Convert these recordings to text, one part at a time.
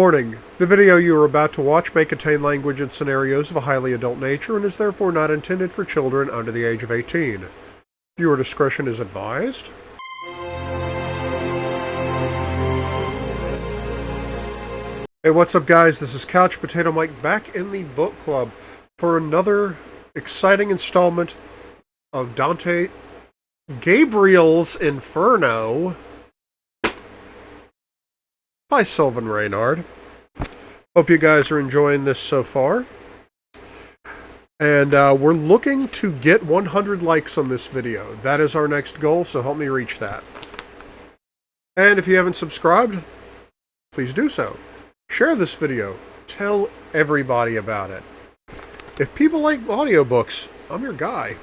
Warning: the video you are about to watch may contain language and scenarios of a highly adult nature and is therefore not intended for children under the age of 18. Viewer discretion is advised. Hey, what's up guys? This is Couch Potato Mike back in the book club for another exciting installment of Gabriel's Inferno by Sylvain Reynard. Hope you guys are enjoying this so far. And we're looking to get 100 likes on this video. That is our next goal, so help me reach that. And if you haven't subscribed, please do so. Share this video. Tell everybody about it. If people like audiobooks, I'm your guy.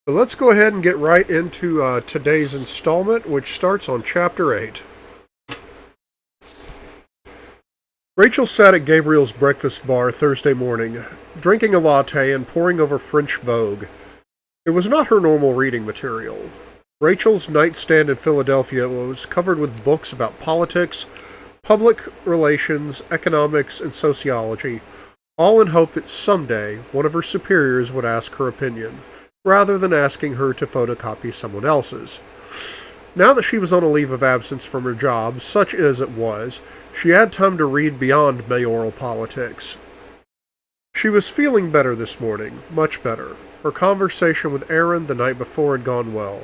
So let's go ahead and get right into today's installment, which starts on Chapter 8. Rachel sat at Gabriel's breakfast bar Thursday morning, drinking a latte and poring over French Vogue. It was not her normal reading material. Rachel's nightstand in Philadelphia was covered with books about politics, public relations, economics, and sociology, all in hope that someday one of her superiors would ask her opinion, rather than asking her to photocopy someone else's. Now that she was on a leave of absence from her job, such as it was, she had time to read beyond mayoral politics. She was feeling better this morning, much better. Her conversation with Aaron the night before had gone well.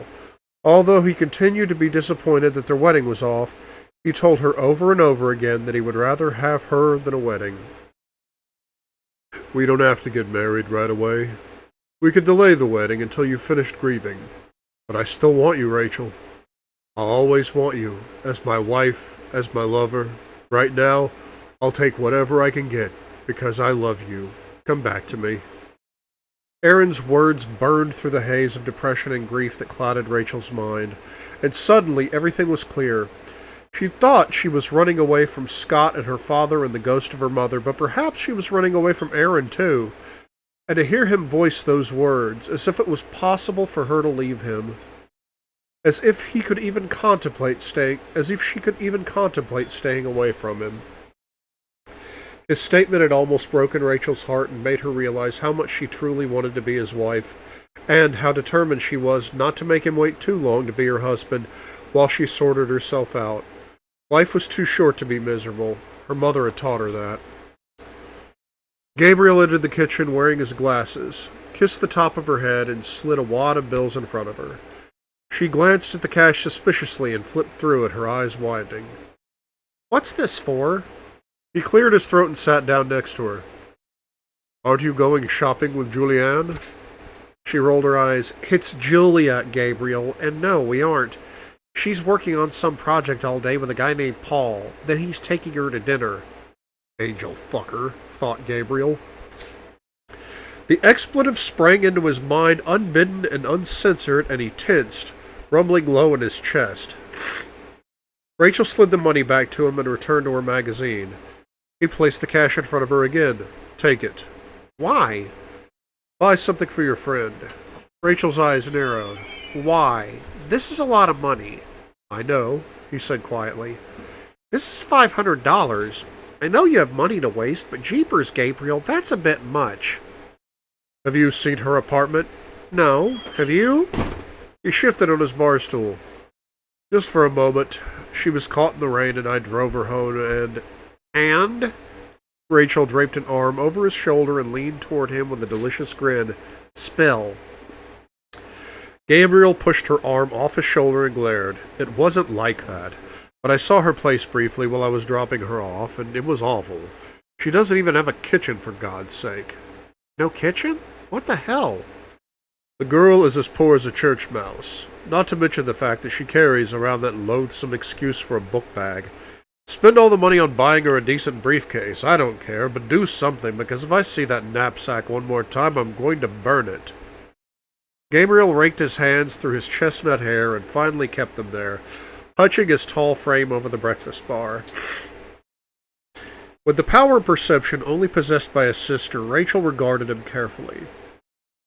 Although he continued to be disappointed that their wedding was off, he told her over and over again that he would rather have her than a wedding. "We don't have to get married right away. We could delay the wedding until you've finished grieving. But I still want you, Rachel. I'll always want you, as my wife, as my lover. Right now, I'll take whatever I can get, because I love you. Come back to me." Aaron's words burned through the haze of depression and grief that clouded Rachel's mind, and suddenly everything was clear. She thought she was running away from Scott and her father and the ghost of her mother, but perhaps she was running away from Aaron too. And to hear him voice those words, as if it was possible for her to leave him, as if she could even contemplate staying away from him. His statement had almost broken Rachel's heart and made her realize how much she truly wanted to be his wife, and how determined she was not to make him wait too long to be her husband while she sorted herself out. Life was too short to be miserable. Her mother had taught her that. Gabriel entered the kitchen wearing his glasses, kissed the top of her head, and slid a wad of bills in front of her. She glanced at the cash suspiciously and flipped through it, her eyes widening. "What's this for?" He cleared his throat and sat down next to her. "Aren't you going shopping with Julianne?" She rolled her eyes. "It's Julia, Gabriel, and no, we aren't. She's working on some project all day with a guy named Paul. Then he's taking her to dinner." Angel fucker, thought Gabriel. The expletive sprang into his mind unbidden and uncensored, and he tensed, rumbling low in his chest. Rachel slid the money back to him and returned to her magazine. He placed the cash in front of her again. "Take it." "Why?" "Buy something for your friend." Rachel's eyes narrowed. "Why? This is a lot of money." "I know," he said quietly. "This is $500. I know you have money to waste, but jeepers, Gabriel, that's a bit much." "Have you seen her apartment?" "No. Have you?" He shifted on his bar stool. "Just for a moment. She was caught in the rain and I drove her home And? Rachel draped an arm over his shoulder and leaned toward him with a delicious grin. "Spill." Gabriel pushed her arm off his shoulder and glared. "It wasn't like that. But I saw her place briefly while I was dropping her off, and it was awful. She doesn't even have a kitchen, for God's sake." "No kitchen? What the hell?" "The girl is as poor as a church mouse. Not to mention the fact that she carries around that loathsome excuse for a book bag. Spend all the money on buying her a decent briefcase. I don't care, but do something, because if I see that knapsack one more time, I'm going to burn it." Gabriel raked his hands through his chestnut hair and finally kept them there, hunching his tall frame over the breakfast bar. With the power of perception only possessed by his sister, Rachel regarded him carefully.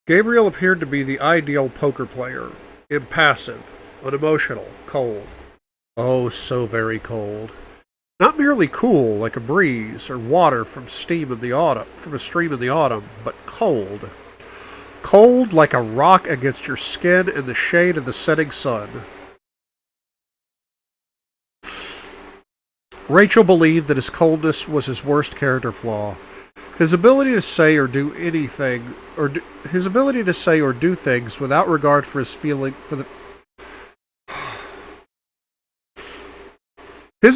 Gabriel appeared to be the ideal poker player. Impassive, unemotional, cold. Oh, so very cold. Not merely cool like a breeze or water from a stream in the autumn, but cold. Cold like a rock against your skin in the shade of the setting sun. Rachel believed that his coldness was his worst character flaw. His ability to say or do anything, his ability to say or do things without regard for his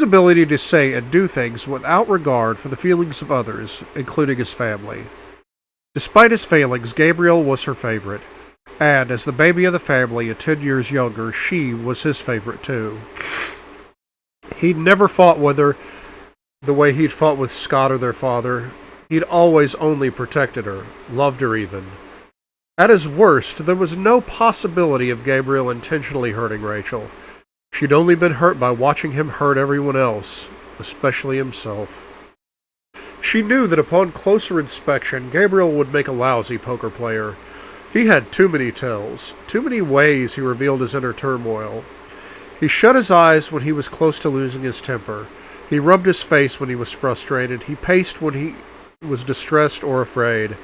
ability to say and do things without regard for the feelings of others, including his family. Despite his failings, Gabriel was her favorite, and as the baby of the family and 10 years younger, she was his favorite too. He'd never fought with her the way he'd fought with Scott or their father. He'd always only protected her, loved her even. At his worst, there was no possibility of Gabriel intentionally hurting Rachel. She'd only been hurt by watching him hurt everyone else, especially himself. She knew that upon closer inspection, Gabriel would make a lousy poker player. He had too many tells, too many ways he revealed his inner turmoil. He shut his eyes when he was close to losing his temper. He rubbed his face when he was frustrated. He paced when he was distressed or afraid.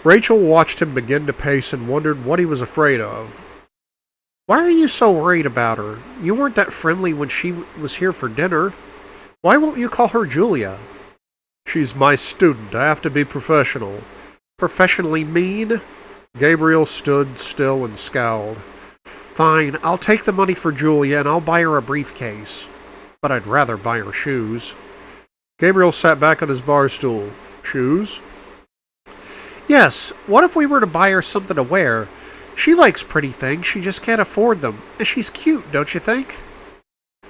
Rachel watched him begin to pace and wondered what he was afraid of. "Why are you so worried about her? You weren't that friendly when she was here for dinner. Why won't you call her Julia?" "She's my student. I have to be professional." "Professionally mean?" Gabriel stood still and scowled. "Fine, I'll take the money for Julia and I'll buy her a briefcase. But I'd rather buy her shoes." Gabriel sat back on his bar stool. "Shoes?" "Yes, what if we were to buy her something to wear? She likes pretty things, she just can't afford them. And she's cute, don't you think?"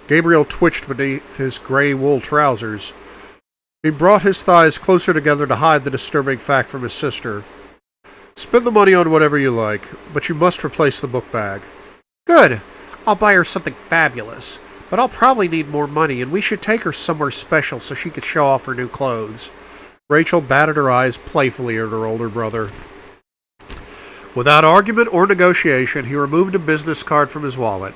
Gabriel twitched beneath his gray wool trousers. He brought his thighs closer together to hide the disturbing fact from his sister. "Spend the money on whatever you like, but you must replace the book bag." "Good. I'll buy her something fabulous. But I'll probably need more money, and we should take her somewhere special so she could show off her new clothes." Rachel batted her eyes playfully at her older brother. Without argument or negotiation, he removed a business card from his wallet,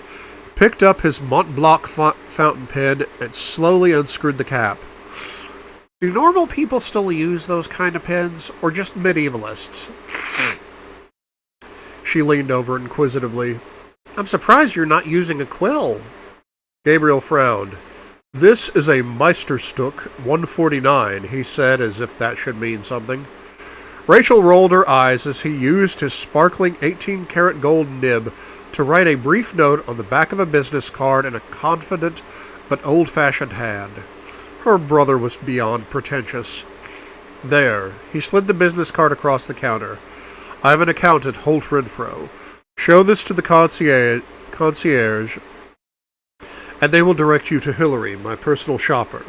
picked up his Mont Blanc fountain pen, and slowly unscrewed the cap. "Do normal people still use those kind of pens, or just medievalists?" She leaned over inquisitively. "I'm surprised you're not using a quill." Gabriel frowned. "This is a Meisterstück 149, he said, as if that should mean something. Rachel rolled her eyes as he used his sparkling 18-karat gold nib to write a brief note on the back of a business card in a confident but old-fashioned hand. Her brother was beyond pretentious. "There." He slid the business card across the counter. "I have an account at Holt Renfro. Show this to the concierge, and they will direct you to Hillary, my personal shopper.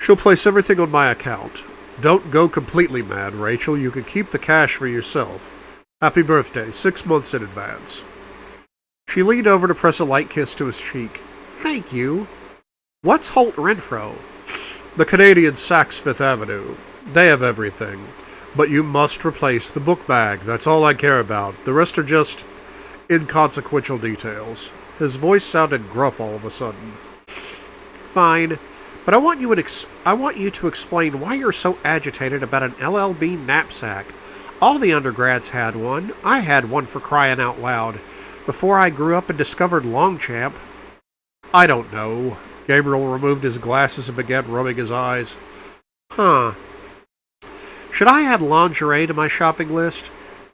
She'll place everything on my account. Don't go completely mad, Rachel. You can keep the cash for yourself. Happy birthday, 6 months in advance." She leaned over to press a light kiss to his cheek. "Thank you. What's Holt Renfro?" "The Canadian Saks Fifth Avenue. They have everything. But you must replace the book bag. That's all I care about. The rest are just inconsequential details." His voice sounded gruff all of a sudden. "Fine. But I want you to explain why you're so agitated about an LLB knapsack. All the undergrads had one. I had one, for crying out loud. Before I grew up and discovered Longchamp." "I don't know." Gabriel removed his glasses and began rubbing his eyes. "Huh. Should I add lingerie to my shopping list?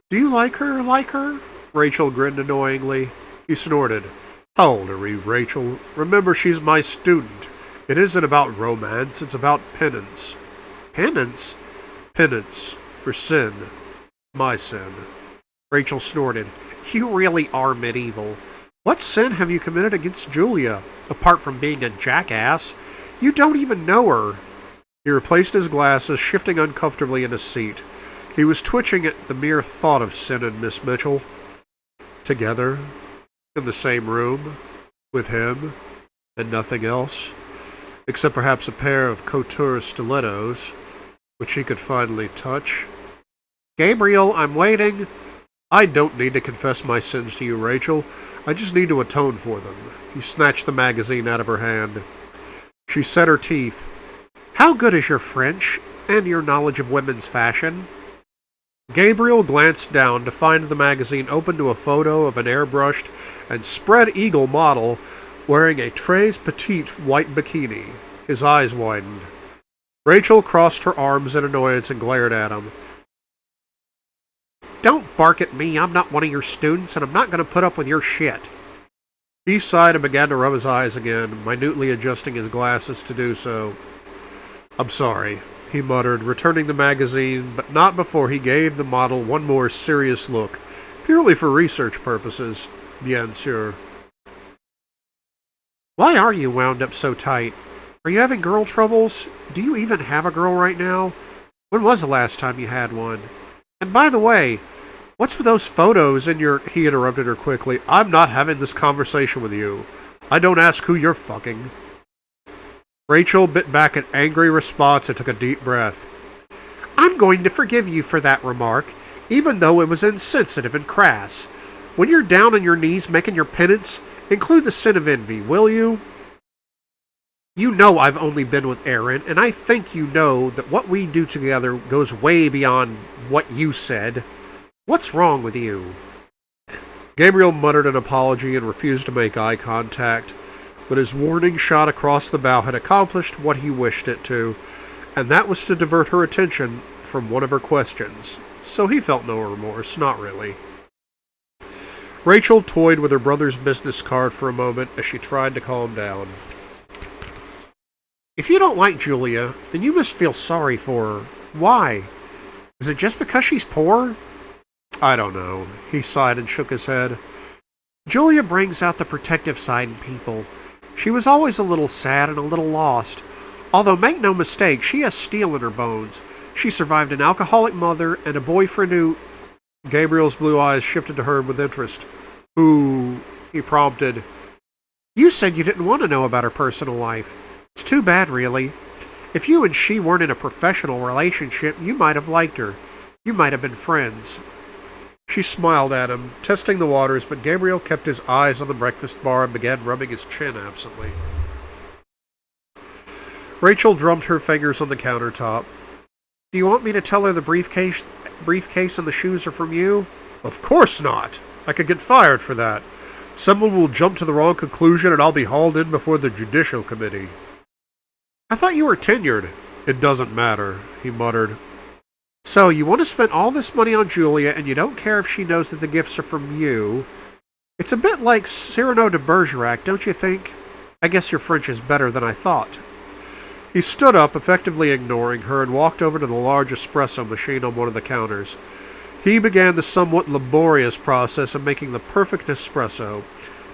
Do you like her? Rachel grinned annoyingly. He snorted. "How old are you, Rachel? Remember, she's my student. It isn't about romance, it's about penance." "Penance?" "Penance. For sin. My sin." Rachel snorted. "You really are medieval. What sin have you committed against Julia, apart from being a jackass? You don't even know her." He replaced his glasses, shifting uncomfortably in his seat. He was twitching at the mere thought of Sin and Miss Mitchell. Together, in the same room, with him, and nothing else, except perhaps a pair of couture stilettos, which he could finally touch. "Gabriel, I'm waiting." "I don't need to confess my sins to you, Rachel. I just need to atone for them." He snatched the magazine out of her hand. She set her teeth. How good is your French and your knowledge of women's fashion? Gabriel glanced down to find the magazine open to a photo of an airbrushed and spread-eagle model wearing a très petite white bikini. His eyes widened. Rachel crossed her arms in annoyance and glared at him. Don't bark at me, I'm not one of your students, and I'm not going to put up with your shit. He sighed and began to rub his eyes again, minutely adjusting his glasses to do so. I'm sorry, he muttered, returning the magazine, but not before he gave the model one more serious look, purely for research purposes, bien sûr. Why are you wound up so tight? Are you having girl troubles? Do you even have a girl right now? When was the last time you had one? And by the way, what's with those photos in your... He interrupted her quickly. I'm not having this conversation with you. I don't ask who you're fucking. Rachel bit back an angry response and took a deep breath. I'm going to forgive you for that remark, even though it was insensitive and crass. When you're down on your knees making your penance, include the sin of envy, will you? You know I've only been with Aaron, and I think you know that what we do together goes way beyond what you said. What's wrong with you? Gabriel muttered an apology and refused to make eye contact, but his warning shot across the bow had accomplished what he wished it to, and that was to divert her attention from one of her questions, so he felt no remorse, not really. Rachel toyed with her brother's business card for a moment as she tried to calm down. If you don't like Julia, then you must feel sorry for her. Why? Is it just because she's poor? I don't know. He sighed and shook his head. Julia brings out the protective side in people. She was always a little sad and a little lost. Although, make no mistake, she has steel in her bones. She survived an alcoholic mother and a boyfriend who... Gabriel's blue eyes shifted to her with interest. Who... He prompted. You said you didn't want to know about her personal life. It's too bad, really. If you and she weren't in a professional relationship, you might have liked her. You might have been friends. She smiled at him, testing the waters, but Gabriel kept his eyes on the breakfast bar and began rubbing his chin absently. Rachel drummed her fingers on the countertop. Do you want me to tell her the briefcase and the shoes are from you? Of course not! I could get fired for that. Someone will jump to the wrong conclusion and I'll be hauled in before the Judicial Committee. I thought you were tenured. It doesn't matter, he muttered. So, you want to spend all this money on Julia and you don't care if she knows that the gifts are from you. It's a bit like Cyrano de Bergerac, don't you think? I guess your French is better than I thought. He stood up, effectively ignoring her, and walked over to the large espresso machine on one of the counters. He began the somewhat laborious process of making the perfect espresso,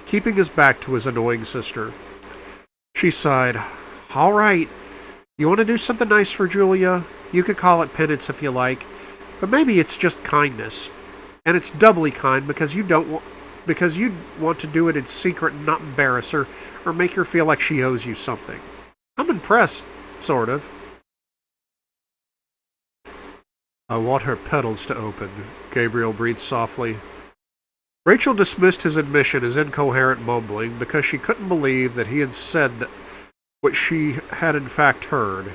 keeping his back to his annoying sister. She sighed. All right. You want to do something nice for Julia? You could call it penance if you like, but maybe it's just kindness. And it's doubly kind because you want to do it in secret and not embarrass her or make her feel like she owes you something. I'm impressed, sort of. I want her petals to open, Gabriel breathed softly. Rachel dismissed his admission as incoherent mumbling because she couldn't believe that he had said what she had in fact heard.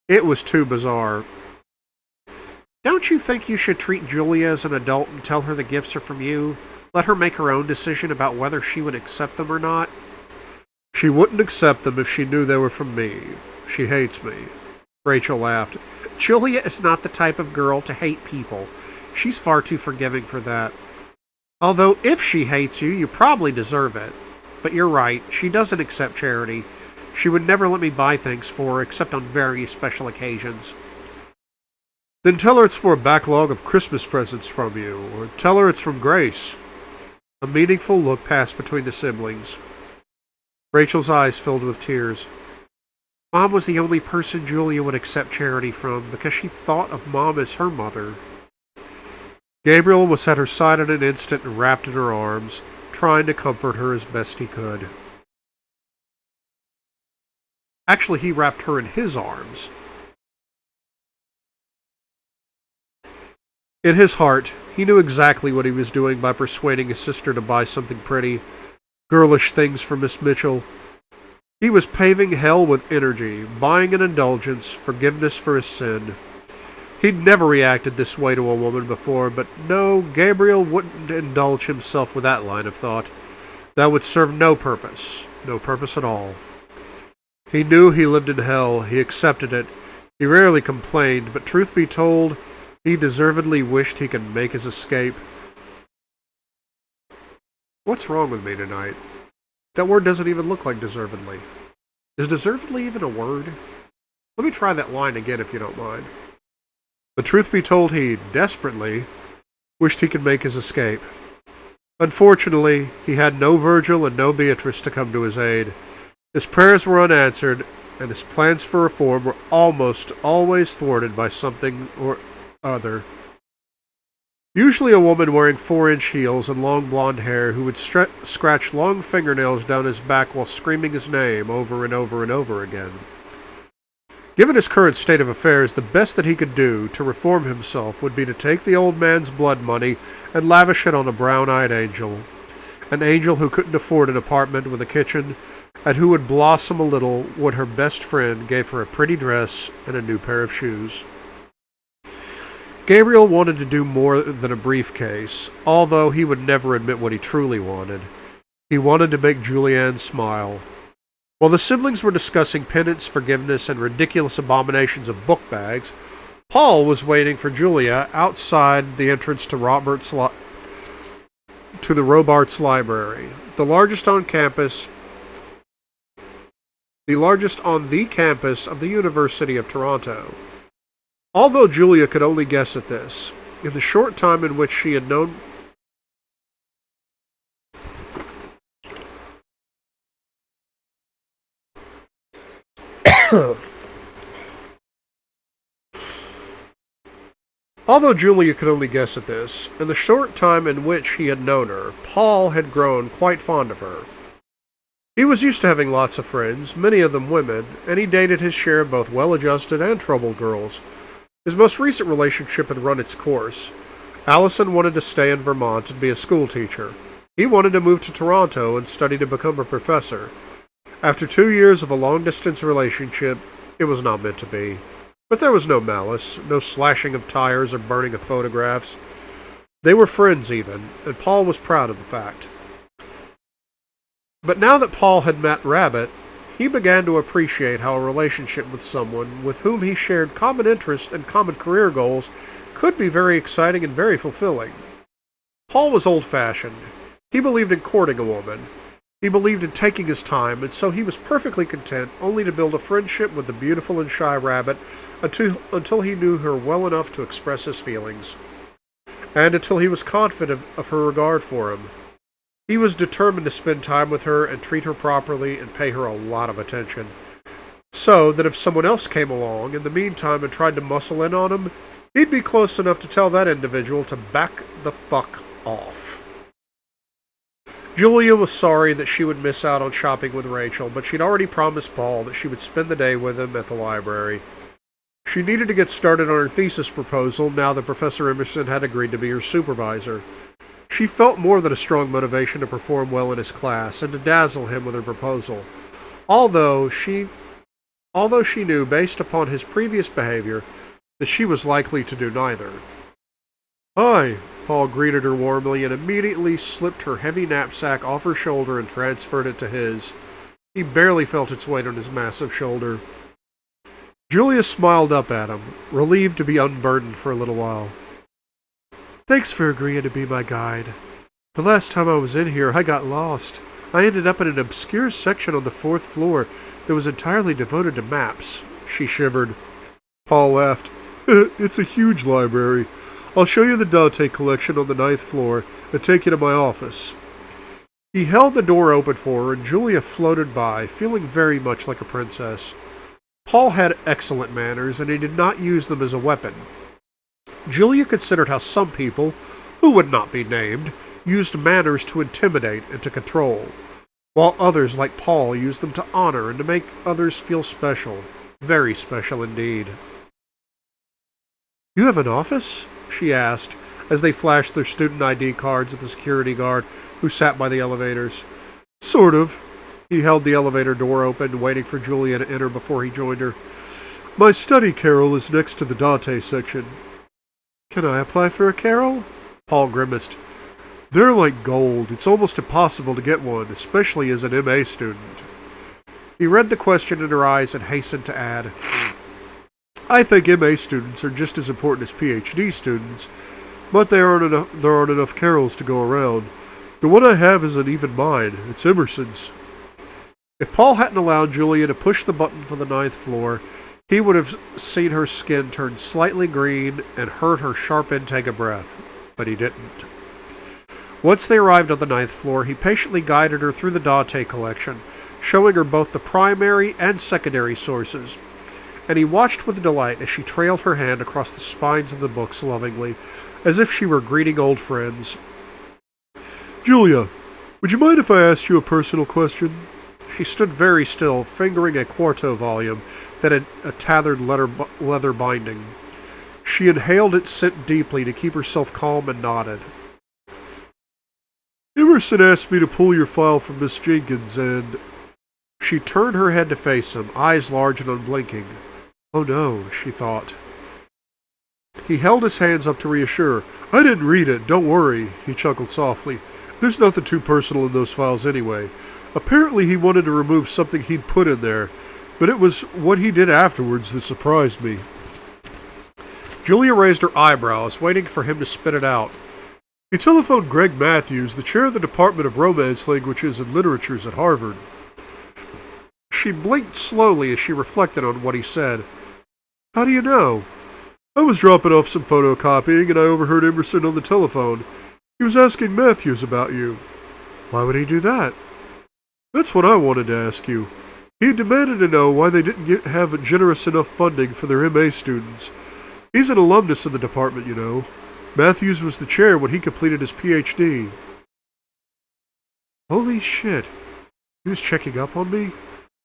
It was too bizarre. Don't you think you should treat Julia as an adult and tell her the gifts are from you? Let her make her own decision about whether she would accept them or not? She wouldn't accept them if she knew they were from me. She hates me. Rachel laughed. Julia is not the type of girl to hate people. She's far too forgiving for that. Although, if she hates you, you probably deserve it. But you're right, she doesn't accept charity. She would never let me buy things for her, except on very special occasions. Then tell her it's for a backlog of Christmas presents from you, or tell her it's from Grace. A meaningful look passed between the siblings. Rachel's eyes filled with tears. Mom was the only person Julia would accept charity from, because she thought of Mom as her mother. Gabriel was at her side in an instant and wrapped in her arms, trying to comfort her as best he could. Actually, he wrapped her in his arms. In his heart, he knew exactly what he was doing by persuading his sister to buy something pretty, girlish things for Miss Mitchell. He was paving hell with energy, buying an indulgence, forgiveness for his sin. He'd never reacted this way to a woman before, but no, Gabriel wouldn't indulge himself with that line of thought. That would serve no purpose at all. He knew he lived in hell, he accepted it, he rarely complained, but truth be told, he deservedly wished he could make his escape. What's wrong with me tonight? That word doesn't even look like deservedly. Is deservedly even a word? Let me try that line again if you don't mind. But truth be told, he desperately wished he could make his escape. Unfortunately, he had no Virgil and no Beatrice to come to his aid. His prayers were unanswered, and his plans for reform were almost always thwarted by something or other. Usually a woman wearing 4-inch heels and long blonde hair who would scratch long fingernails down his back while screaming his name over and over and over again. Given his current state of affairs, the best that he could do to reform himself would be to take the old man's blood money and lavish it on a brown-eyed angel. An angel who couldn't afford an apartment with a kitchen, and who would blossom a little when her best friend gave her a pretty dress and a new pair of shoes. Gabriel wanted to do more than a briefcase, although he would never admit what he truly wanted. He wanted to make Julianne smile. While the siblings were discussing penance, forgiveness, and ridiculous abominations of book bags, Paul was waiting for Julia outside the entrance to the Robarts Library, the largest on the campus of the University of Toronto. Although Julia could only guess at this, in the short time in which she had known Although Julia could only guess at this, in the short time in which he had known her, Paul had grown quite fond of her. He was used to having lots of friends, many of them women, and he dated his share of both well-adjusted and troubled girls. His most recent relationship had run its course. Allison wanted to stay in Vermont and be a schoolteacher. He wanted to move to Toronto and study to become a professor. After 2 years of a long-distance relationship, it was not meant to be. But there was no malice, no slashing of tires or burning of photographs. They were friends even, and Paul was proud of the fact. But now that Paul had met Rabbit, he began to appreciate how a relationship with someone with whom he shared common interests and common career goals could be very exciting and very fulfilling. Paul was old-fashioned. He believed in courting a woman. He believed in taking his time, and so he was perfectly content only to build a friendship with the beautiful and shy Rabbit until he knew her well enough to express his feelings, and until he was confident of her regard for him. He was determined to spend time with her and treat her properly and pay her a lot of attention, so that if someone else came along in the meantime and tried to muscle in on him, he'd be close enough to tell that individual to back the fuck off. Julia was sorry that she would miss out on shopping with Rachel, but she'd already promised Paul that she would spend the day with him at the library. She needed to get started on her thesis proposal now that Professor Emerson had agreed to be her supervisor. She felt more than a strong motivation to perform well in his class and to dazzle him with her proposal, although she knew, based upon his previous behavior, that she was likely to do neither. "Hi," Paul greeted her warmly and immediately slipped her heavy knapsack off her shoulder and transferred it to his. He barely felt its weight on his massive shoulder. Julia smiled up at him, relieved to be unburdened for a little while. "Thanks for agreeing to be my guide. The last time I was in here, I got lost. I ended up in an obscure section on the 4th floor that was entirely devoted to maps." She shivered. Paul laughed. "It's a huge library. I'll show you the Dante collection on the 9th floor and take you to my office." He held the door open for her, and Julia floated by, feeling very much like a princess. Paul had excellent manners, and he did not use them as a weapon. Julia considered how some people, who would not be named, used manners to intimidate and to control, while others, like Paul, used them to honor and to make others feel special, very special indeed. "You have an office?" she asked, as they flashed their student ID cards at the security guard who sat by the elevators. "Sort of. He held the elevator door open, waiting for Julia to enter before he joined her. My study carrel is next to the Dante section. Can I apply for a carrel? Paul grimaced. They're like gold. It's almost impossible to get one, especially as an MA student. He read the question in her eyes and hastened to add, I think MA students are just as important as PhD students, but there aren't enough carrels to go around. The one I have isn't even mine. It's Emerson's. If Paul hadn't allowed Julia to push the button for the 9th floor, he would have seen her skin turn slightly green and heard her sharp intake of breath. But he didn't. Once they arrived on the 9th floor, he patiently guided her through the Dante collection, showing her both the primary and secondary sources. And he watched with delight as she trailed her hand across the spines of the books lovingly, as if she were greeting old friends. Julia, would you mind if I asked you a personal question? She stood very still, fingering a quarto volume that had a tattered leather binding. She inhaled its scent deeply to keep herself calm and nodded. Emerson asked me to pull your file from Miss Jenkins, and... She turned her head to face him, eyes large and unblinking. Oh no, she thought. He held his hands up to reassure. I didn't read it, don't worry, he chuckled softly. There's nothing too personal in those files anyway. Apparently he wanted to remove something he'd put in there, but it was what he did afterwards that surprised me. Julia raised her eyebrows, waiting for him to spit it out. He telephoned Greg Matthews, the chair of the Department of Romance Languages and Literatures at Harvard. She blinked slowly as she reflected on what he said. How do you know? I was dropping off some photocopying and I overheard Emerson on the telephone. He was asking Matthews about you. Why would he do that? That's what I wanted to ask you. He demanded to know why they didn't have generous enough funding for their MA students. He's an alumnus of the department, you know. Matthews was the chair when he completed his PhD. Holy shit. He was checking up on me?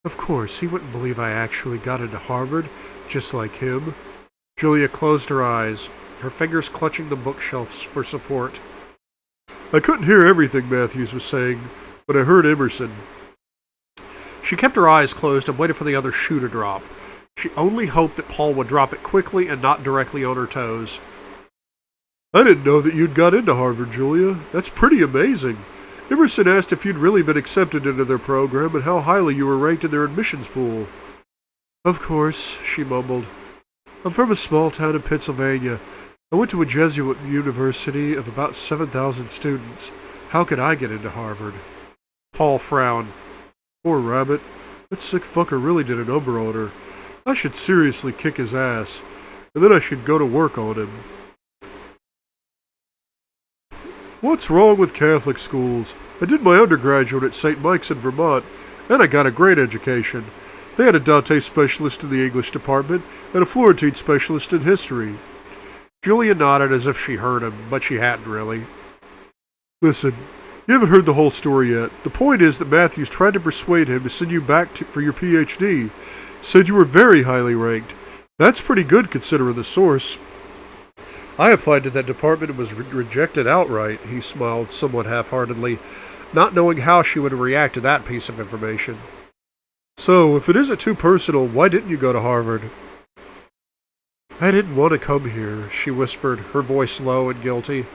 Of course, he wouldn't believe I actually got into Harvard, just like him. Julia closed her eyes, her fingers clutching the bookshelves for support. I couldn't hear everything Matthews was saying, but I heard Emerson. She kept her eyes closed and waited for the other shoe to drop. She only hoped that Paul would drop it quickly and not directly on her toes. I didn't know that you'd got into Harvard, Julia. That's pretty amazing. Emerson asked if you'd really been accepted into their program and how highly you were ranked in their admissions pool. Of course, she mumbled. I'm from a small town in Pennsylvania. I went to a Jesuit university of about 7,000 students. How could I get into Harvard? Paul frowned. Poor rabbit. That sick fucker really did a number on her. I should seriously kick his ass, and then I should go to work on him. What's wrong with Catholic schools? I did my undergraduate at St. Mike's in Vermont, and I got a great education. They had a Dante specialist in the English department, and a Florentine specialist in history. Julia nodded as if she heard him, but she hadn't really. Listen, you haven't heard the whole story yet. The point is that Matthews tried to persuade him to send you back for your PhD. Said you were very highly ranked. That's pretty good considering the source. I applied to that department and was rejected outright, he smiled somewhat half-heartedly, not knowing how she would react to that piece of information. So, if it isn't too personal, why didn't you go to Harvard? I didn't want to come here, she whispered, her voice low and guilty.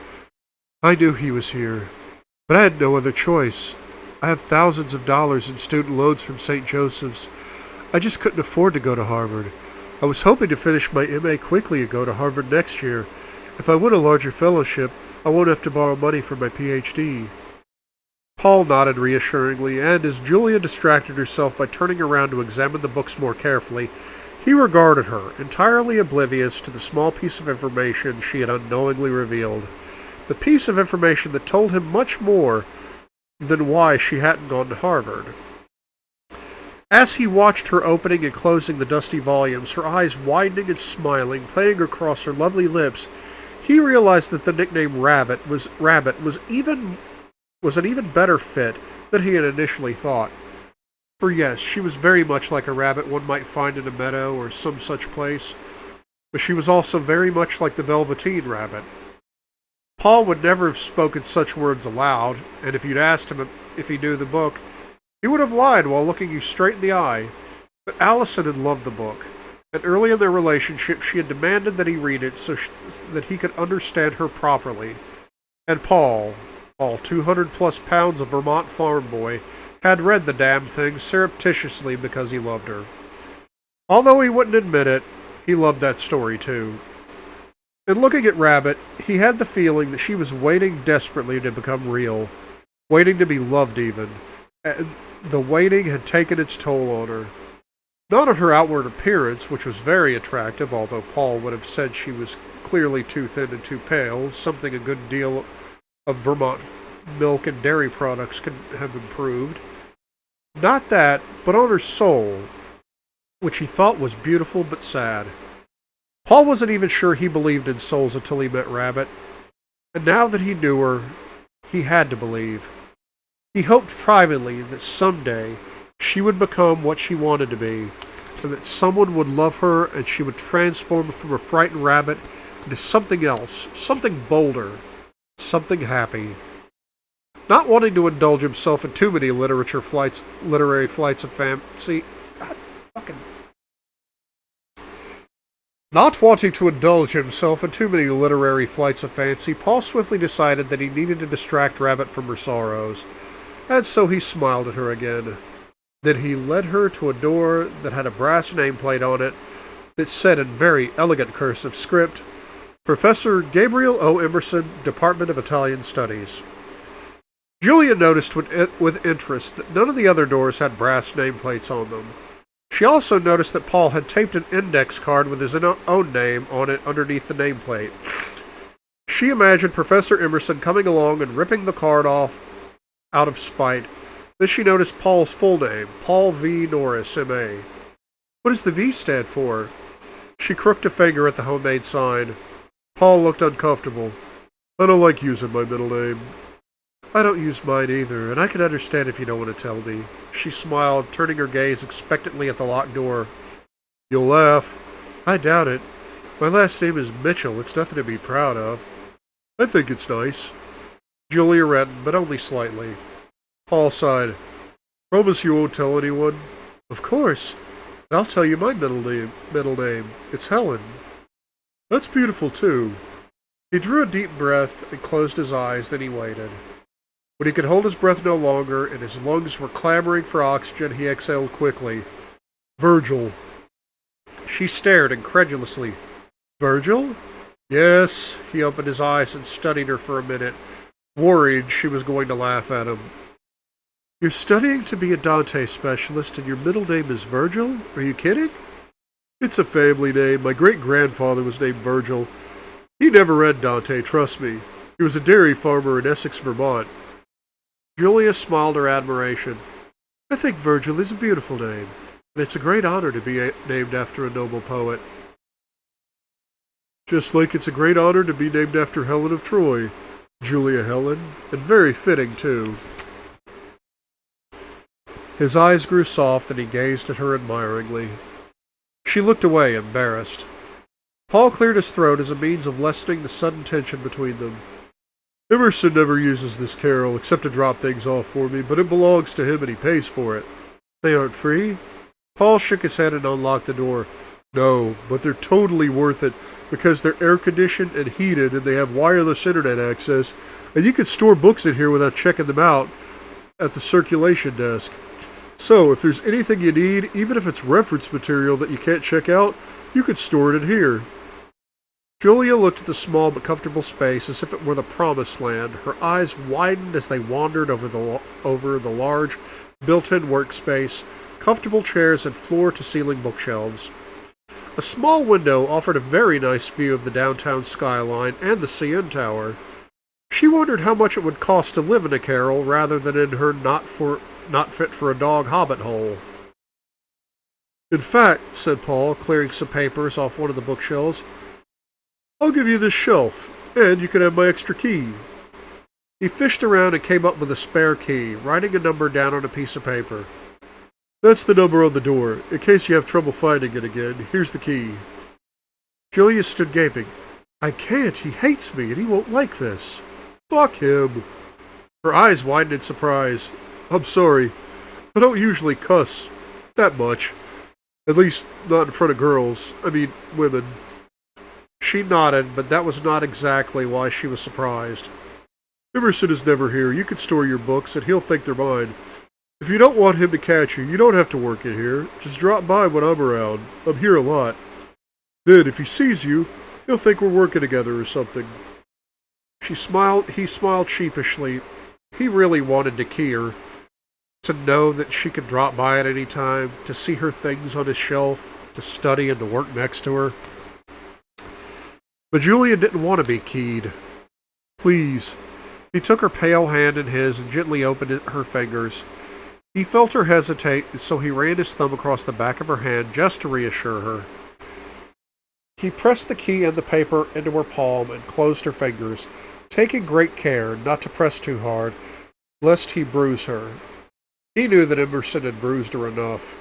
I knew he was here, but I had no other choice. I have thousands of dollars in student loans from St. Joseph's. I just couldn't afford to go to Harvard. I was hoping to finish my MA quickly and go to Harvard next year. If I win a larger fellowship, I won't have to borrow money for my PhD. Paul nodded reassuringly, and as Julia distracted herself by turning around to examine the books more carefully, he regarded her, entirely oblivious to the small piece of information she had unknowingly revealed. The piece of information that told him much more than why she hadn't gone to Harvard. As he watched her opening and closing the dusty volumes, her eyes widening and smiling, playing across her lovely lips, he realized that the nickname Rabbit was an even better fit than he had initially thought. For yes, she was very much like a rabbit one might find in a meadow or some such place, but she was also very much like the Velveteen Rabbit. Paul would never have spoken such words aloud, and if you'd asked him if he knew the book, He would have lied while looking you straight in the eye. But Allison had loved the book, and early in their relationship she had demanded that he read it that he could understand her properly. And Paul, 200-plus pounds of Vermont farm boy, had read the damn thing surreptitiously because he loved her. Although he wouldn't admit it, he loved that story too. In looking at Rabbit, he had the feeling that she was waiting desperately to become real, waiting to be loved even, and the waiting had taken its toll on her. Not on her outward appearance, which was very attractive, although Paul would have said she was clearly too thin and too pale, something a good deal of Vermont milk and dairy products could have improved. Not that, but on her soul, which he thought was beautiful but sad. Paul wasn't even sure he believed in souls until he met Rabbit, and now that he knew her, he had to believe. He hoped privately that someday she would become what she wanted to be, and that someone would love her and she would transform from a frightened rabbit into something else, something bolder, something happy. Not wanting to indulge himself in too many literary flights of fancy. Not wanting to indulge himself in too many literary flights of fancy, Paul swiftly decided that he needed to distract Rabbit from her sorrows, and so he smiled at her again. Then he led her to a door that had a brass nameplate on it that said in very elegant cursive script, Professor Gabriel O. Emerson, Department of Italian Studies. Julia noticed with interest that none of the other doors had brass nameplates on them. She also noticed that Paul had taped an index card with his own name on it underneath the nameplate. She imagined Professor Emerson coming along and ripping the card off out of spite. Then she noticed Paul's full name, Paul V. Norris, M.A. What does the V stand for? She crooked a finger at the homemade sign. Paul looked uncomfortable. I don't like using my middle name. I don't use mine either, and I can understand if you don't want to tell me. She smiled, turning her gaze expectantly at the locked door. You'll laugh. I doubt it. My last name is Mitchell. It's nothing to be proud of. I think it's nice. Julia reddened, but only slightly. Paul sighed. Promise you won't tell anyone? Of course. And I'll tell you my middle name. It's Helen. That's beautiful, too. He drew a deep breath and closed his eyes, then he waited. When he could hold his breath no longer and his lungs were clamoring for oxygen, he exhaled quickly. Virgil. She stared incredulously. Virgil? Yes. He opened his eyes and studied her for a minute, worried she was going to laugh at him. You're studying to be a Dante specialist and your middle name is Virgil? Are you kidding? It's a family name. My great-grandfather was named Virgil. He never read Dante, trust me. He was a dairy farmer in Essex, Vermont. Julia smiled her admiration. I think Virgil is a beautiful name, and it's a great honor to be named after a noble poet. Just like it's a great honor to be named after Helen of Troy, Julia Helen, and very fitting, too. His eyes grew soft, and he gazed at her admiringly. She looked away, embarrassed. Paul cleared his throat as a means of lessening the sudden tension between them. Emerson never uses this carol except to drop things off for me, but it belongs to him and he pays for it. They aren't free? Paul shook his head and unlocked the door. No, but they're totally worth it because they're air-conditioned and heated and they have wireless internet access, and you can store books in here without checking them out at the circulation desk. So, if there's anything you need, even if it's reference material that you can't check out, you could store it in here. Julia looked at the small but comfortable space as if it were the promised land. Her eyes widened as they wandered over the large, built-in workspace, comfortable chairs, and floor-to-ceiling bookshelves. A small window offered a very nice view of the downtown skyline and the CN Tower. She wondered how much it would cost to live in a carrel rather than in her not-fit-for-a-dog hobbit hole. In fact, said Paul, clearing some papers off one of the bookshelves, I'll give you this shelf, and you can have my extra key. He fished around and came up with a spare key, writing a number down on a piece of paper. That's the number on the door. In case you have trouble finding it again, here's the key. Julia stood gaping. I can't. He hates me, and he won't like this. Fuck him. Her eyes widened in surprise. I'm sorry. I don't usually cuss that much. At least not in front of girls. I mean, women. She nodded, but that was not exactly why she was surprised. Emerson is never here. You can store your books, and he'll think they're mine. If you don't want him to catch you, you don't have to work in here. Just drop by when I'm around. I'm here a lot. Then, if he sees you, he'll think we're working together or something. He smiled sheepishly. He really wanted to key her, to know that she could drop by at any time, to see her things on his shelf, to study and to work next to her. But Julia didn't want to be keyed. Please. He took her pale hand in his and gently opened her fingers. He felt her hesitate, and so he ran his thumb across the back of her hand just to reassure her. He pressed the key and the paper into her palm and closed her fingers, taking great care not to press too hard, lest he bruise her. He knew that Emerson had bruised her enough.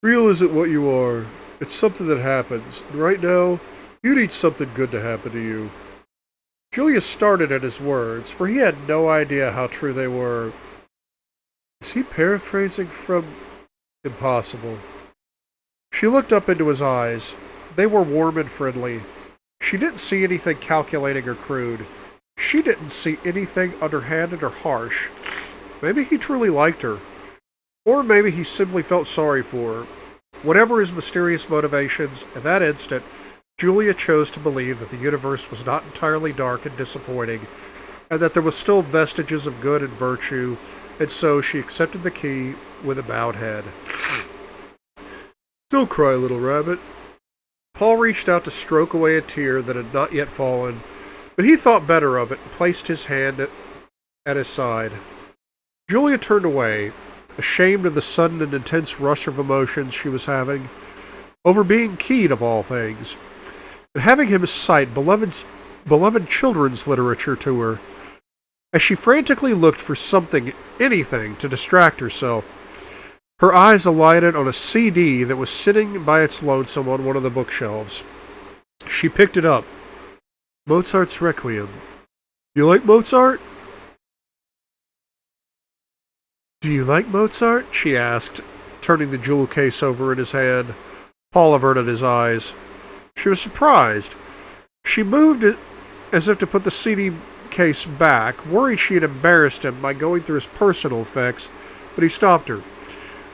Real isn't what you are. It's something that happens, and right now, you need something good to happen to you. Julia started at his words, for he had no idea how true they were. Is he paraphrasing from Impossible? She looked up into his eyes. They were warm and friendly. She didn't see anything calculating or crude. She didn't see anything underhanded or harsh. Maybe he truly liked her. Or maybe he simply felt sorry for her. Whatever his mysterious motivations, at that instant, Julia chose to believe that the universe was not entirely dark and disappointing, and that there was still vestiges of good and virtue, and so she accepted the key with a bowed head. Don't cry, little rabbit. Paul reached out to stroke away a tear that had not yet fallen, but he thought better of it and placed his hand at his side. Julia turned away, ashamed of the sudden and intense rush of emotions she was having, over being keyed of all things, and having him cite beloved children's literature to her. As she frantically looked for something, anything, to distract herself, her eyes alighted on a CD that was sitting by its lonesome on one of the bookshelves. She picked it up. Mozart's Requiem. You like Mozart? Do you like Mozart? She asked, turning the jewel case over in his hand. Paul averted his eyes. She was surprised. She moved it as if to put the CD case back, worried she had embarrassed him by going through his personal effects, but he stopped her.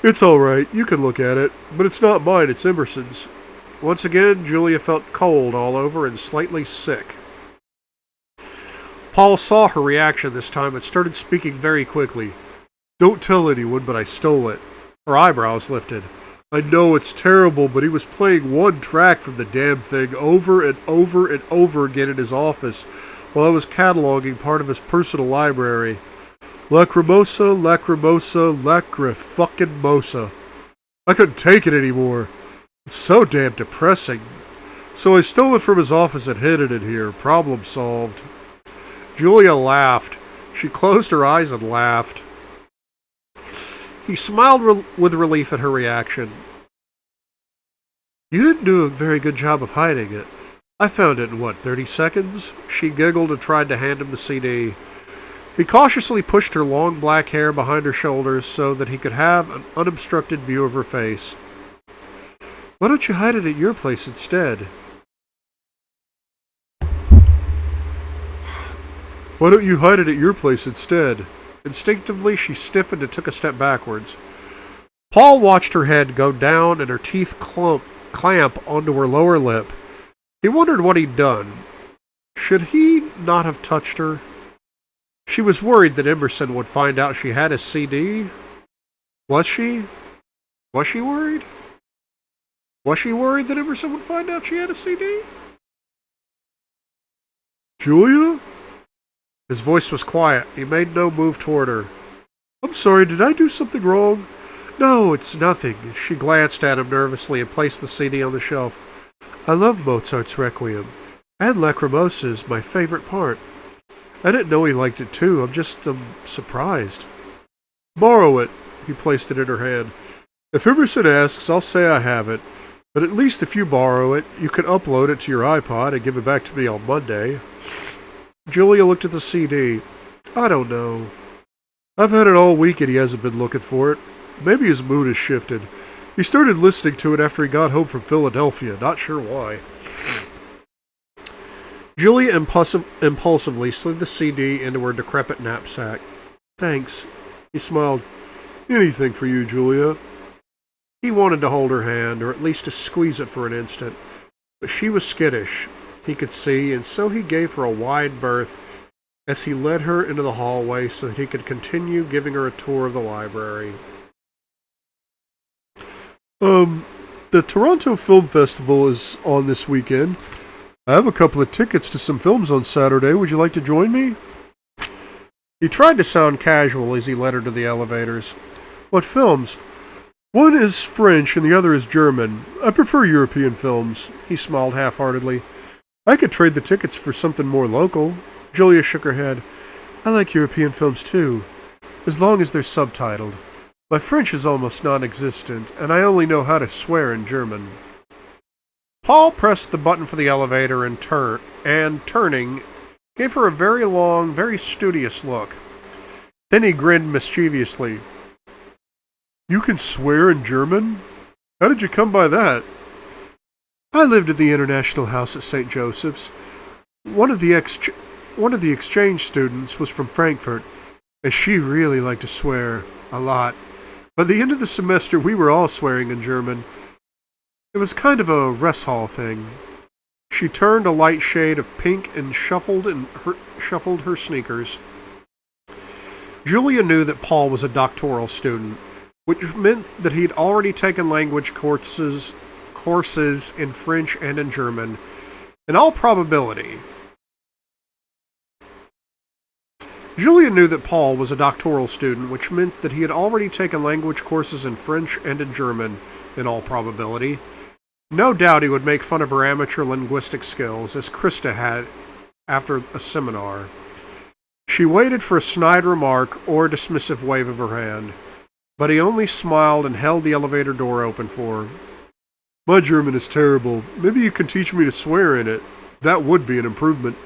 It's all right, you can look at it, but it's not mine, it's Emerson's. Once again, Julia felt cold all over and slightly sick. Paul saw her reaction this time and started speaking very quickly. Don't tell anyone, but I stole it. Her eyebrows lifted. I know it's terrible, but he was playing one track from the damn thing over and over and over again in his office while I was cataloging part of his personal library. Lacrimosa, lacrimosa, lacri-fucking-mosa. I couldn't take it anymore. It's so damn depressing. So I stole it from his office and hid it in here. Problem solved. Julia laughed. She closed her eyes and laughed. He smiled with relief at her reaction. You didn't do a very good job of hiding it. I found it in, 30 seconds? She giggled and tried to hand him the CD. He cautiously pushed her long black hair behind her shoulders so that he could have an unobstructed view of her face. Why don't you hide it at your place instead? Why don't you hide it at your place instead? Instinctively, she stiffened and took a step backwards. Paul watched her head go down and her teeth clamp onto her lower lip. He wondered what he'd done. Should he not have touched her? She was worried that Emerson would find out she had a CD. Was she? Was she worried? Was she worried that Emerson would find out she had a CD? Julia? His voice was quiet. He made no move toward her. I'm sorry, did I do something wrong? No, it's nothing. She glanced at him nervously and placed the CD on the shelf. I love Mozart's Requiem, and Lacrimosa is my favorite part. I didn't know he liked it too. I'm just surprised. Borrow it. He placed it in her hand. If Emerson asks, I'll say I have it. But at least if you borrow it, you can upload it to your iPod and give it back to me on Monday. Julia looked at the CD. I don't know. I've had it all week and he hasn't been looking for it. Maybe his mood has shifted. He started listening to it after he got home from Philadelphia. Not sure why. Julia impulsively slid the CD into her decrepit knapsack. Thanks. He smiled. Anything for you, Julia. He wanted to hold her hand, or at least to squeeze it for an instant. But she was skittish, he could see, and so he gave her a wide berth as he led her into the hallway so that he could continue giving her a tour of the library. The Toronto Film Festival is on this weekend. I have a couple of tickets to some films on Saturday. Would you like to join me? He tried to sound casual as he led her to the elevators. What films? One is French and the other is German. I prefer European films. He smiled half-heartedly. I could trade the tickets for something more local. Julia shook her head. I like European films too, as long as they're subtitled. My French is almost non-existent, and I only know how to swear in German. Paul pressed the button for the elevator and turning, gave her a very long, very studious look. Then he grinned mischievously. You can swear in German? How did you come by that? I lived at the International House at St. Joseph's. One of the exchange students was from Frankfurt, and she really liked to swear a lot. By the end of the semester, we were all swearing in German. It was kind of a rest hall thing. She turned a light shade of pink and shuffled her sneakers. Julia knew that Paul was a doctoral student, which meant that he'd already taken language courses in French and in German. In all probability, Julia knew that Paul was a doctoral student, which meant that he had already taken language courses in French and in German, in all probability. No doubt he would make fun of her amateur linguistic skills, as Krista had after a seminar. She waited for a snide remark or a dismissive wave of her hand, but he only smiled and held the elevator door open for her. My German is terrible. Maybe you can teach me to swear in it. That would be an improvement.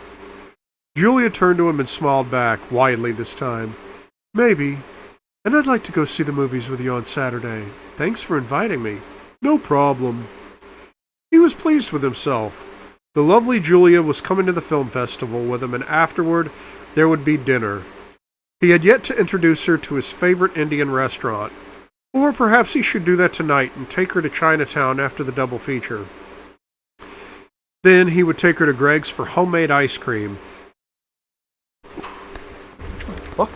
Julia turned to him and smiled back, widely this time. Maybe. And I'd like to go see the movies with you on Saturday. Thanks for inviting me. No problem. He was pleased with himself. The lovely Julia was coming to the film festival with him, and afterward there would be dinner. He had yet to introduce her to his favorite Indian restaurant. Or perhaps he should do that tonight and take her to Chinatown after the double feature. Then he would take her to Greg's for homemade ice cream. Fuck.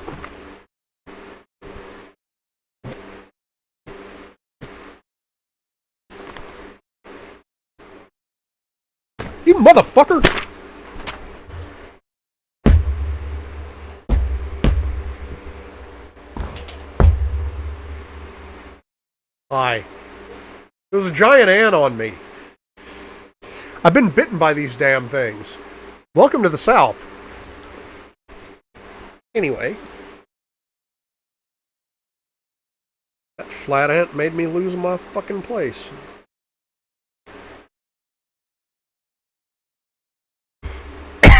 You motherfucker! Hi. There was a giant ant on me. I've been bitten by these damn things. Welcome to the South. Anyway. That flat ant made me lose my fucking place.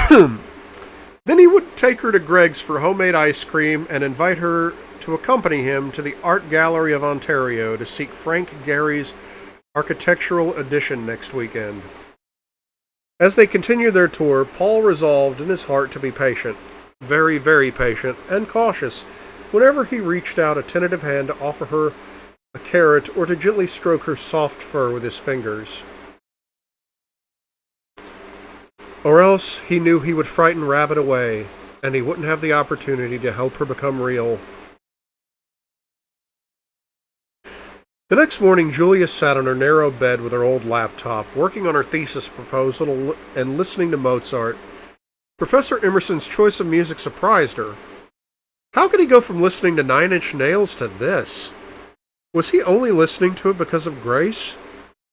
Then he would take her to Greg's for homemade ice cream and invite her to accompany him to the Art Gallery of Ontario to seek Frank Gehry's architectural edition next weekend. As they continued their tour, Paul resolved in his heart to be patient, very, very patient, and cautious whenever he reached out a tentative hand to offer her a carrot or to gently stroke her soft fur with his fingers. Or else he knew he would frighten Rabbit away, and he wouldn't have the opportunity to help her become real. The next morning, Julia sat on her narrow bed with her old laptop, working on her thesis proposal and listening to Mozart. Professor Emerson's choice of music surprised her. How could he go from listening to Nine Inch Nails to this? Was he only listening to it because of Grace?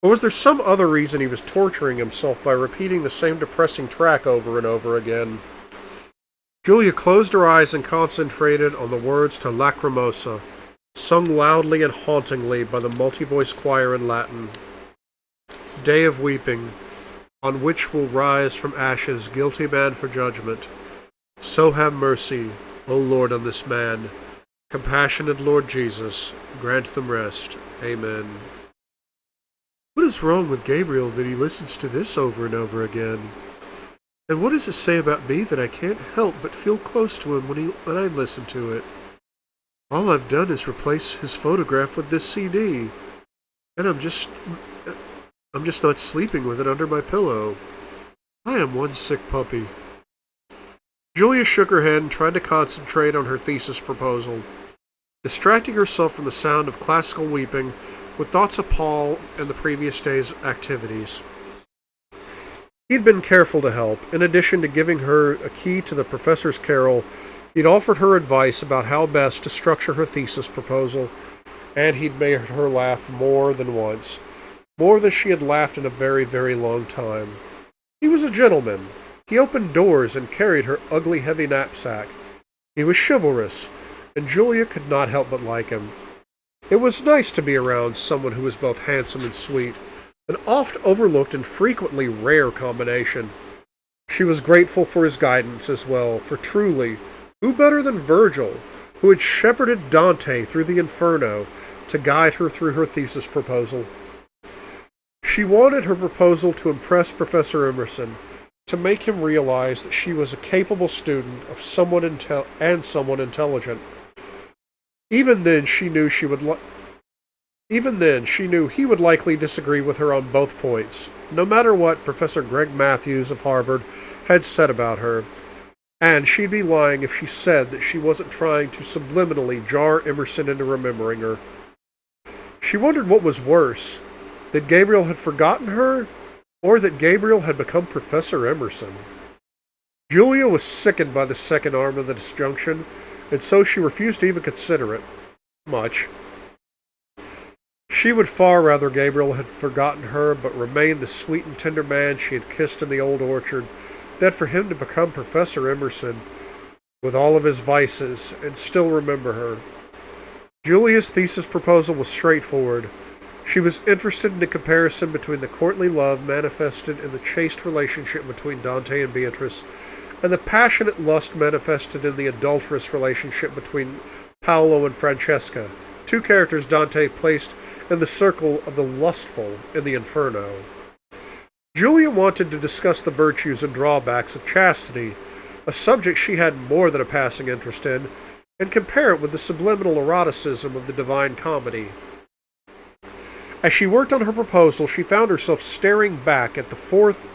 Or was there some other reason he was torturing himself by repeating the same depressing track over and over again? Julia closed her eyes and concentrated on the words to Lacrimosa, sung loudly and hauntingly by the multi-voice choir in Latin. Day of weeping, on which will rise from ashes guilty man for judgment. So have mercy, O Lord, on this man, compassionate Lord Jesus, grant them rest. Amen. What is wrong with Gabriel that he listens to this over and over again? And what does it say about me that I can't help but feel close to him when I listen to it? All I've done is replace his photograph with this CD, and I'm just not sleeping with it under my pillow. I am one sick puppy. Julia shook her head and tried to concentrate on her thesis proposal, distracting herself from the sound of classical weeping with thoughts of Paul and the previous day's activities. He'd been careful to help. In addition to giving her a key to the professor's carrel, he'd offered her advice about how best to structure her thesis proposal, and he'd made her laugh more than once, more than she had laughed in a very, very long time. He was a gentleman. He opened doors and carried her ugly, heavy knapsack. He was chivalrous, and Julia could not help but like him. It was nice to be around someone who was both handsome and sweet, an oft-overlooked and frequently rare combination. She was grateful for his guidance as well, for truly, who better than Virgil, who had shepherded Dante through the Inferno to guide her through her thesis proposal? She wanted her proposal to impress Professor Emerson, to make him realize that she was a capable student of someone intelligent. Even then, she knew he would likely disagree with her on both points, no matter what Professor Greg Matthews of Harvard had said about her, and she'd be lying if she said that she wasn't trying to subliminally jar Emerson into remembering her. She wondered what was worse, that Gabriel had forgotten her, or that Gabriel had become Professor Emerson. Julia was sickened by the second arm of the disjunction, and so she refused to even consider it much. She would far rather Gabriel had forgotten her, but remained the sweet and tender man she had kissed in the old orchard, than for him to become Professor Emerson, with all of his vices, and still remember her. Julia's thesis proposal was straightforward. She was interested in the comparison between the courtly love manifested in the chaste relationship between Dante and Beatrice, and the passionate lust manifested in the adulterous relationship between Paolo and Francesca, two characters Dante placed in the circle of the lustful in the Inferno. Julia wanted to discuss the virtues and drawbacks of chastity, a subject she had more than a passing interest in, and compare it with the subliminal eroticism of the Divine Comedy. As she worked on her proposal, she found herself staring back and forth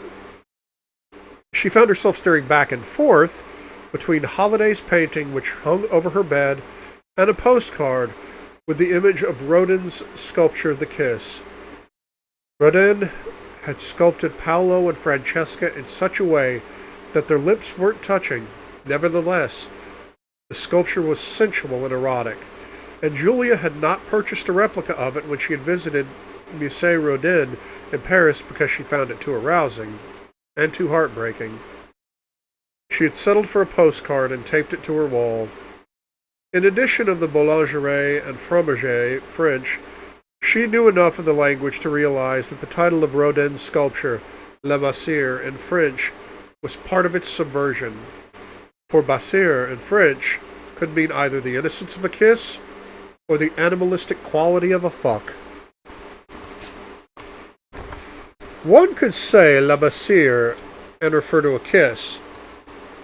between Holliday's painting, which hung over her bed, and a postcard with the image of Rodin's sculpture The Kiss. Rodin had sculpted Paolo and Francesca in such a way that their lips weren't touching. Nevertheless, the sculpture was sensual and erotic, and Julia had not purchased a replica of it when she had visited Musée Rodin in Paris because she found it too arousing and too heartbreaking. She had settled for a postcard and taped it to her wall. In addition of the boulangerie and fromager French, she knew enough of the language to realize that the title of Rodin's sculpture, La Bassire, in French, was part of its subversion. For Bassire in French could mean either the innocence of a kiss or the animalistic quality of a fuck. One could say La Bassire and refer to a kiss,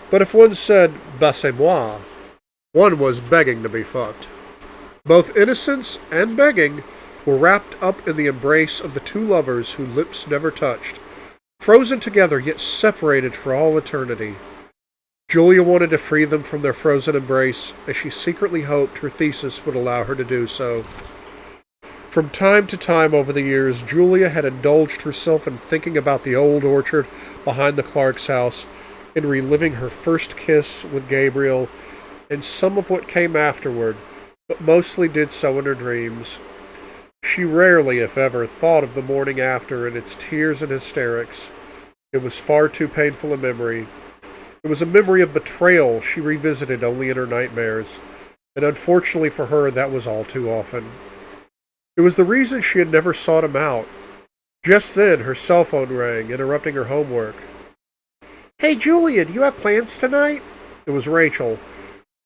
but if one said Bassez-moi, one was begging to be fucked. Both innocence and begging were wrapped up in the embrace of the two lovers whose lips never touched, frozen together yet separated for all eternity. Julia wanted to free them from their frozen embrace, as she secretly hoped her thesis would allow her to do so. From time to time over the years, Julia had indulged herself in thinking about the old orchard behind the Clarks' house, in reliving her first kiss with Gabriel, and some of what came afterward, but mostly did so in her dreams. She rarely, if ever, thought of the morning after and its tears and hysterics. It was far too painful a memory. It was a memory of betrayal she revisited only in her nightmares, and unfortunately for her, that was all too often. It was the reason she had never sought him out. Just then, her cell phone rang, interrupting her homework. "Hey, Julia, do you have plans tonight?" It was Rachel.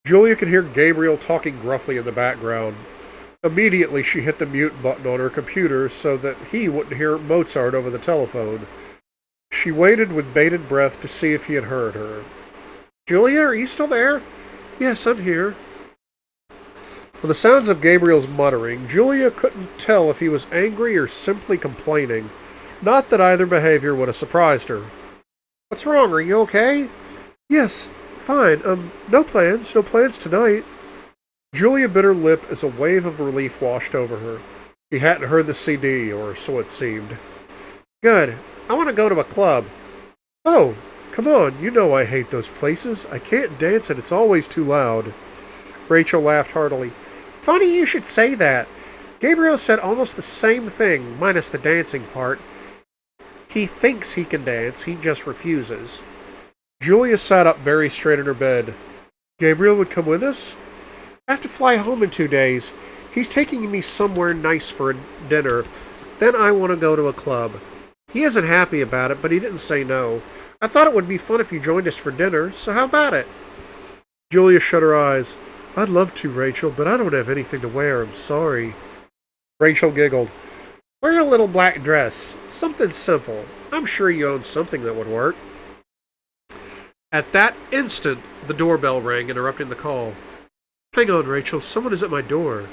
Julia could hear Gabriel talking gruffly in the background. Immediately, she hit the mute button on her computer so that he wouldn't hear Mozart over the telephone. She waited with bated breath to see if he had heard her. "Julia, are you still there?" "Yes, I'm here." From the sounds of Gabriel's muttering, Julia couldn't tell if he was angry or simply complaining. Not that either behavior would have surprised her. "What's wrong? Are you okay?" "Yes, fine. No plans. No plans tonight." Julia bit her lip as a wave of relief washed over her. She hadn't heard the CD, or so it seemed. "Good. I want to go to a club." "Oh, come on. You know I hate those places. I can't dance and it's always too loud." Rachel laughed heartily. "Funny you should say that. Gabriel said almost the same thing, minus the dancing part. He thinks he can dance, he just refuses." Julia sat up very straight in her bed. "Gabriel would come with us?" "I have to fly home in 2 days. He's taking me somewhere nice for a dinner. Then I want to go to a club. He isn't happy about it, but he didn't say no. I thought it would be fun if you joined us for dinner, so how about it?" Julia shut her eyes. "I'd love to, Rachel, but I don't have anything to wear. I'm sorry." Rachel giggled. "Wear a little black dress. Something simple. I'm sure you own something that would work." At that instant, the doorbell rang, interrupting the call. "Hang on, Rachel. Someone is at my door."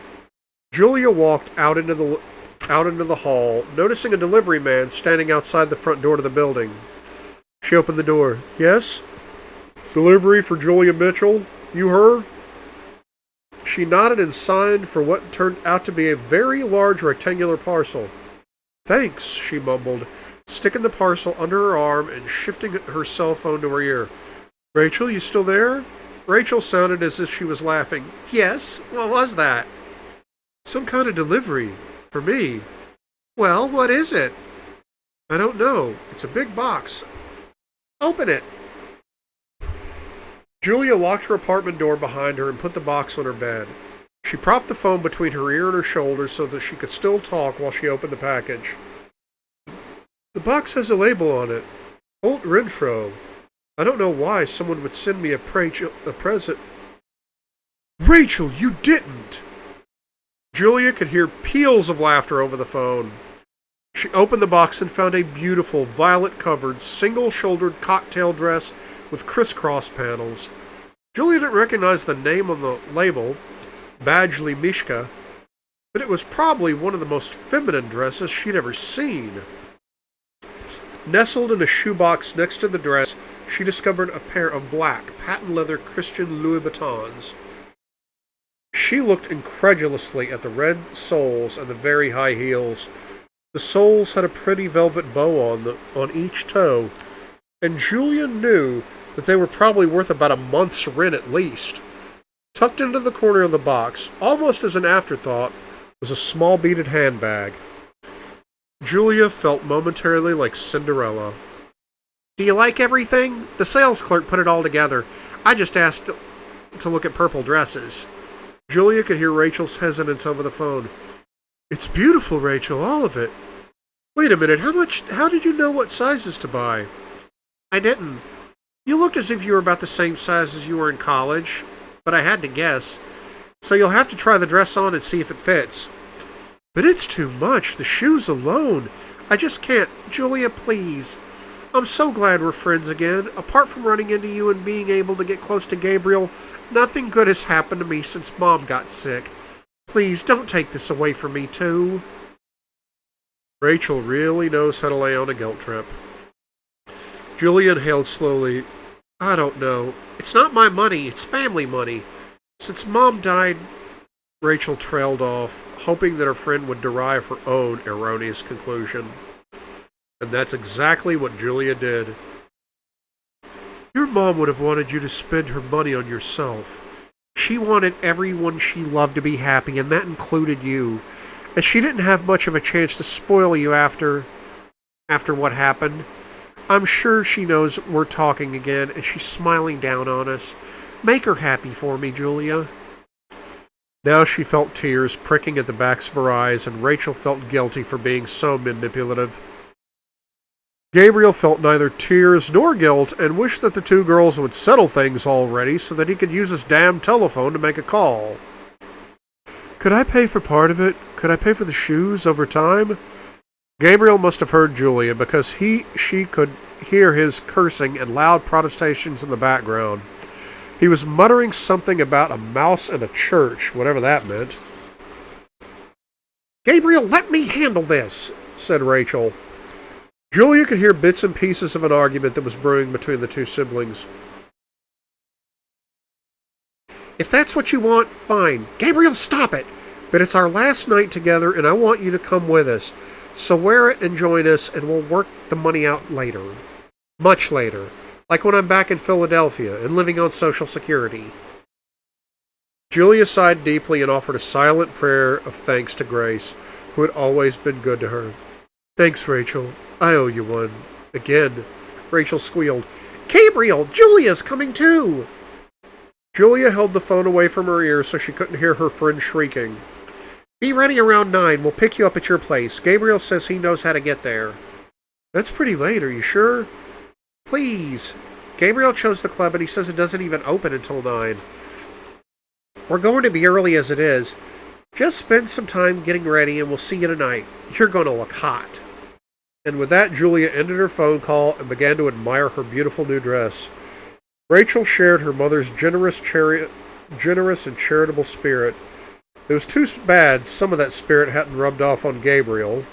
Julia walked out into the hall, noticing a delivery man standing outside the front door to the building. She opened the door. "Yes?" "Delivery for Julia Mitchell. You her?" She nodded and signed for what turned out to be a very large rectangular parcel. "Thanks," she mumbled, sticking the parcel under her arm and shifting her cell phone to her ear. "Rachel, you still there?" Rachel sounded as if she was laughing. "Yes? What was that?" "Some kind of delivery. For me." "Well, what is it?" "I don't know. It's a big box." "Open it." Julia locked her apartment door behind her and put the box on her bed. She propped the phone between her ear and her shoulder so that she could still talk while she opened the package. "The box has a label on it. Holt Renfro. I don't know why someone would send me a present." "Rachel, you didn't!" Julia could hear peals of laughter over the phone. She opened the box and found a beautiful, violet-covered, single-shouldered cocktail dress with crisscross panels. Julia didn't recognize the name on the label, Badgley Mishka, but it was probably one of the most feminine dresses she'd ever seen. Nestled in a shoebox next to the dress, she discovered a pair of black, patent-leather Christian Louis Vuittons. She looked incredulously at the red soles and the very high heels. The soles had a pretty velvet bow on each toe, and Julia knew that they were probably worth about a month's rent at least. Tucked into the corner of the box, almost as an afterthought, was a small beaded handbag. Julia felt momentarily like Cinderella. "Do you like everything? The sales clerk put it all together. I just asked to look at purple dresses." Julia could hear Rachel's hesitance over the phone. "It's beautiful, Rachel, all of it." "Wait a minute, how did you know what sizes to buy?" "I didn't. You looked as if you were about the same size as you were in college, but I had to guess. So you'll have to try the dress on and see if it fits." "But it's too much, the shoes alone. I just can't. Julia, please. I'm so glad we're friends again. Apart from running into you and being able to get close to Gabriel, nothing good has happened to me since Mom got sick. Please, don't take this away from me, too." Rachel really knows how to lay on a guilt trip. Julia inhaled slowly. "I don't know. It's not my money. It's family money. Since Mom died..." Rachel trailed off, hoping that her friend would derive her own erroneous conclusion. And that's exactly what Julia did. "Your mom would have wanted you to spend her money on yourself. She wanted everyone she loved to be happy, and that included you. And she didn't have much of a chance to spoil you after what happened. I'm sure she knows we're talking again, and she's smiling down on us. Make her happy for me, Julia." Now she felt tears pricking at the backs of her eyes, and Rachel felt guilty for being so manipulative. Gabriel felt neither tears nor guilt and wished that the two girls would settle things already so that he could use his damn telephone to make a call. Could I pay for part of it? Could I pay for the shoes over time? Gabriel must have heard Julia because she could hear his cursing and loud protestations in the background. He was muttering something about a mouse in a church, whatever that meant. Gabriel, let me handle this, said Rachel. Julia could hear bits and pieces of an argument that was brewing between the two siblings. If that's what you want, fine. Gabriel, stop it! But it's our last night together, and I want you to come with us. So wear it and join us, and we'll work the money out later. Much later. Like when I'm back in Philadelphia and living on Social Security. Julia sighed deeply and offered a silent prayer of thanks to Grace, who had always been good to her. Thanks, Rachel. I owe you one. Again. Rachel squealed. Gabriel! Julia's coming too! Julia held the phone away from her ear so she couldn't hear her friend shrieking. Be ready around 9. We'll pick you up at your place. Gabriel says he knows how to get there. That's pretty late. Are you sure? Please. Gabriel chose the club and he says it doesn't even open until 9. We're going to be early as it is. Just spend some time getting ready and we'll see you tonight. You're going to look hot. And with that, Julia ended her phone call and began to admire her beautiful new dress. Rachel shared her mother's generous and charitable spirit. It was too bad some of that spirit hadn't rubbed off on Gabriel.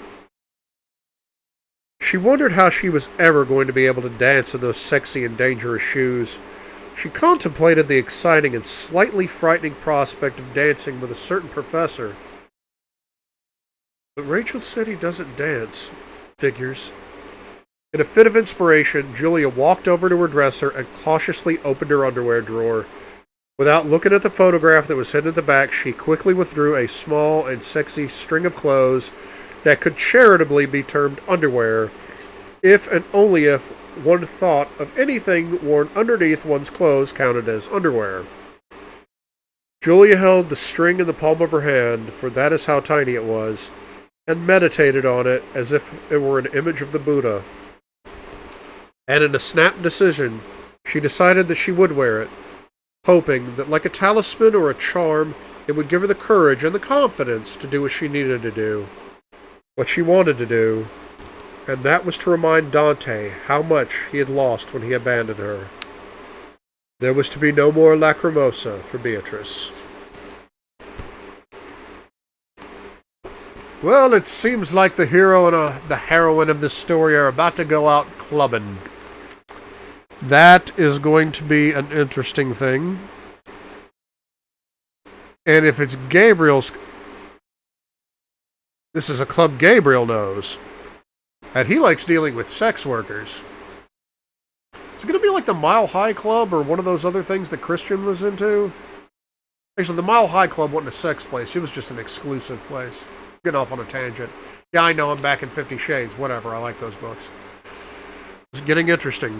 She wondered how she was ever going to be able to dance in those sexy and dangerous shoes. She contemplated the exciting and slightly frightening prospect of dancing with a certain professor. But Rachel said he doesn't dance. Figures. In a fit of inspiration, Julia walked over to her dresser and cautiously opened her underwear drawer. Without looking at the photograph that was hidden at the back, she quickly withdrew a small and sexy string of clothes that could charitably be termed underwear, if and only if one thought of anything worn underneath one's clothes counted as underwear. Julia held the string in the palm of her hand, for that is how tiny it was, and meditated on it as if it were an image of the Buddha. And in a snap decision, she decided that she would wear it, hoping that like a talisman or a charm, it would give her the courage and the confidence to do what she needed to do, what she wanted to do, and that was to remind Dante how much he had lost when he abandoned her. There was to be no more lacrimosa for Beatrice. Well, it seems like the hero and the heroine of this story are about to go out clubbing. That is going to be an interesting thing. And if it's Gabriel's... This is a club Gabriel knows. And he likes dealing with sex workers. Is it going to be like the Mile High Club or one of those other things that Christian was into? Actually, the Mile High Club wasn't a sex place. It was just an exclusive place. Getting off on a tangent. Yeah, I know, I'm back in 50 Shades. Whatever, I like those books. It's getting interesting.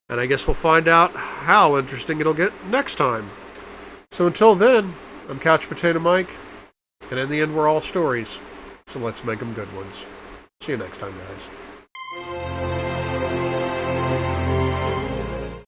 And I guess we'll find out how interesting it'll get next time. So until then, I'm Couch Potato Mike. And in the end, we're all stories. So let's make them good ones. See you next time, guys.